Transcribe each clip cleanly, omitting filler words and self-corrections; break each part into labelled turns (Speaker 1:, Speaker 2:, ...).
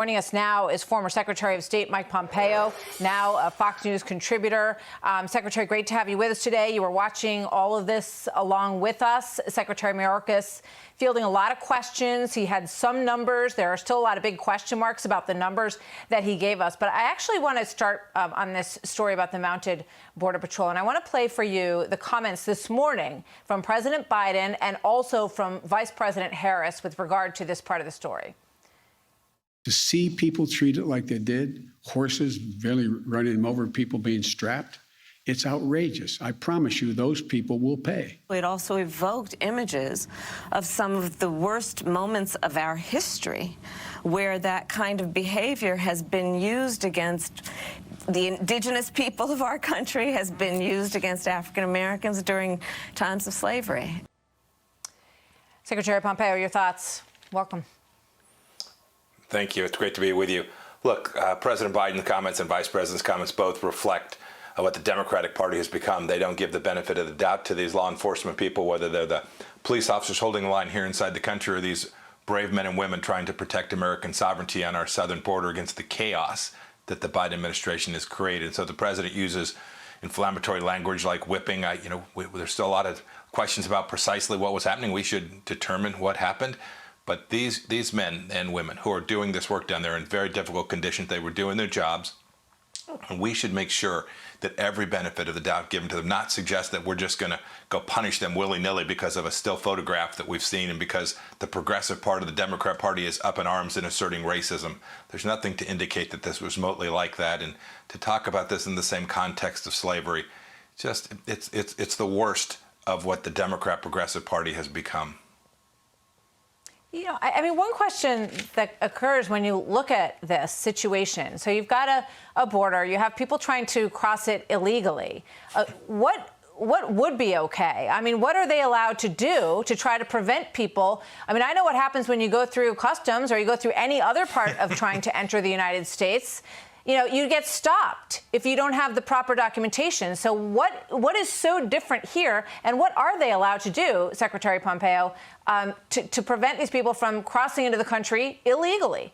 Speaker 1: Joining us now is former Secretary of State Mike Pompeo, now a Fox News contributor. Secretary, great to have you with us today. You were watching all of this along with us. Secretary Mayorkas fielding a lot of questions. He had some numbers. There are still a lot of big question marks about the numbers that he gave us. But I actually want to start on this story about the mounted Border Patrol. And I want to play for you the comments this morning from President Biden and also from Vice President Harris with regard to this part of the story.
Speaker 2: To see people treated like they did, horses barely running them over, people being strapped, it's outrageous. I promise you those people will pay.
Speaker 3: It also evoked images of some of the worst moments of our history where that kind of behavior has been used against the indigenous people of our country, has been used against African Americans during times of slavery.
Speaker 1: Secretary Pompeo, your thoughts. Welcome.
Speaker 4: Thank you. It's great to be with you. Look, President Biden's comments and Vice President's comments both reflect what the Democratic Party has become. They don't give the benefit of the doubt to these law enforcement people, whether they're the police officers holding the line here inside the country or these brave men and women trying to protect American sovereignty on our southern border against the chaos that the Biden administration has created. So the president uses inflammatory language like whipping. There's still a lot of questions about precisely what was happening. We should determine what happened. But these men and women who are doing this work down there in very difficult conditions, they were doing their jobs. And we should make sure that every benefit of the doubt given to them, not suggest that we're just going to go punish them willy-nilly because of a still photograph that we've seen and because the progressive part of the Democrat Party is up in arms and asserting racism. There's nothing to indicate that this was remotely like that. And to talk about this in the same context of slavery, it's the worst of what the Democrat Progressive Party has become.
Speaker 1: You know, I mean, one question that occurs when you look at this situation, so you've got a border, you have people trying to cross it illegally. What would be okay? I mean, what are they allowed to do to try to prevent people? I mean, I know what happens when you go through customs or you go through any other part of trying to enter the United States. You know, you get stopped if you don't have the proper documentation. So what is so different here, and what are they allowed to do, Secretary Pompeo, to prevent these people from crossing into the country illegally?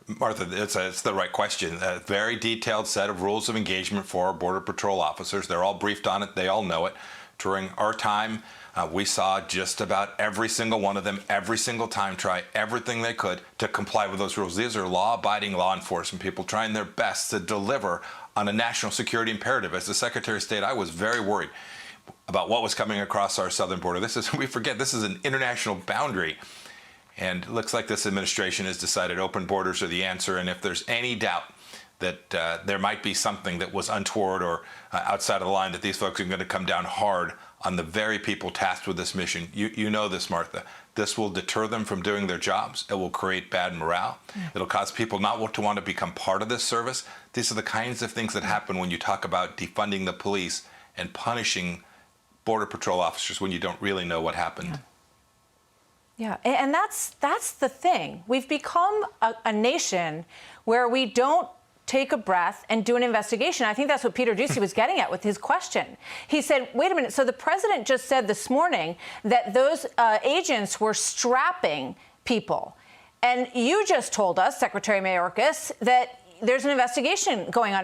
Speaker 4: Martha, it's the right question. A very detailed set of rules of engagement for our Border Patrol officers. They're all briefed on it. They all know it. During our time, we saw just about every single one of them, every single time, try everything they could to comply with those rules. These are law-abiding law enforcement people trying their best to deliver on a national security imperative. As the Secretary of State, I was very worried about what was coming across our southern border. We forget, this is an international boundary. And it looks like this administration has decided open borders are the answer. And if there's any doubt that there might be something that was untoward or outside of the line, that these folks are going to come down hard on the very people tasked with this mission. You know this, Martha. This will deter them from doing their jobs. It will create bad morale. It'll cause people not to want to become part of this service. These are the kinds of things that happen when you talk about defunding the police and punishing Border Patrol officers when you don't really know what happened.
Speaker 1: Yeah, and that's the thing. We've become a nation where we don't take a breath and do an investigation. I think that's what Peter Doocy was getting at with his question. He said, wait a minute, so the president just said this morning that those agents were strapping people. And you just told us, Secretary Mayorkas, that there's an investigation going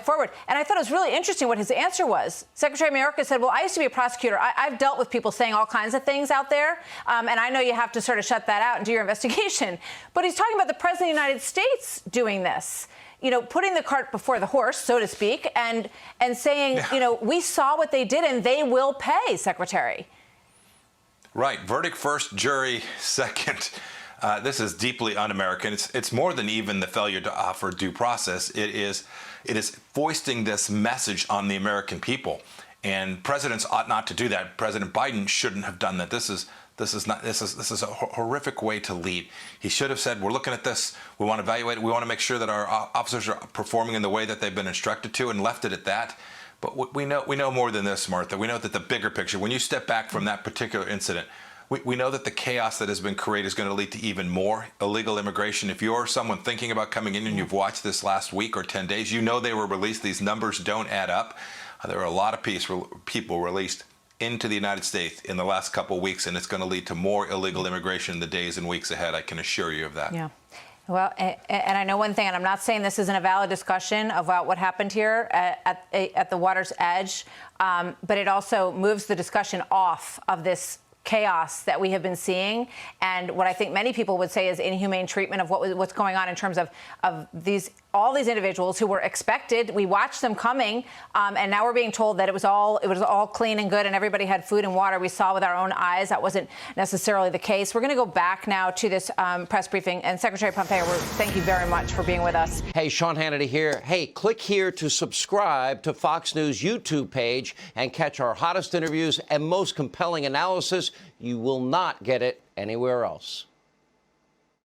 Speaker 1: forward. And I thought it was really interesting what his answer was. Secretary Mayorkas said, well, I used to be a prosecutor. I've dealt with people saying all kinds of things out there. And I know you have to sort of shut that out and do your investigation. But he's talking about the president of the United States doing this, you know, putting the cart before the horse, so to speak, and saying, you know, we saw what they did and they will pay, Secretary. Right.
Speaker 4: Verdict first, jury second. This is deeply un-American. It's more than even the failure to offer due process. It is foisting this message on the American people, and presidents ought not to do that. President Biden shouldn't have done that. This is a horrific way to lead. He should have said, we're looking at this. We want to evaluate it. We want to make sure that our officers are performing in the way that they've been instructed to, and left it at that. But we know more than this, Martha. We know that the bigger picture, when you step back from that particular incident, we know that the chaos that has been created is going to lead to even more illegal immigration. If you're someone thinking about coming in and you've watched this last week or 10 days, you know they were released. These numbers don't add up. There are a lot of people released into the United States in the last couple of weeks, and it's going to lead to more illegal immigration in the days and weeks ahead. I can assure you of that.
Speaker 1: Yeah. Well, and I know one thing, and I'm not saying this isn't a valid discussion about what happened here at the water's edge, but it also moves the discussion off of this chaos that we have been seeing, and what I think many people would say is inhumane treatment of what's going on in terms of all these individuals who were expected. We watched them coming, and now we're being told that it was all clean and good, and everybody had food and water. We saw with our own eyes that wasn't necessarily the case. We're going to go back now to this press briefing, and Secretary Pompeo, thank you very much for being with us.
Speaker 5: Hey, Sean Hannity here. Hey, click here to subscribe to Fox News YouTube page and catch our hottest interviews and most compelling analysis. You will not get it anywhere else.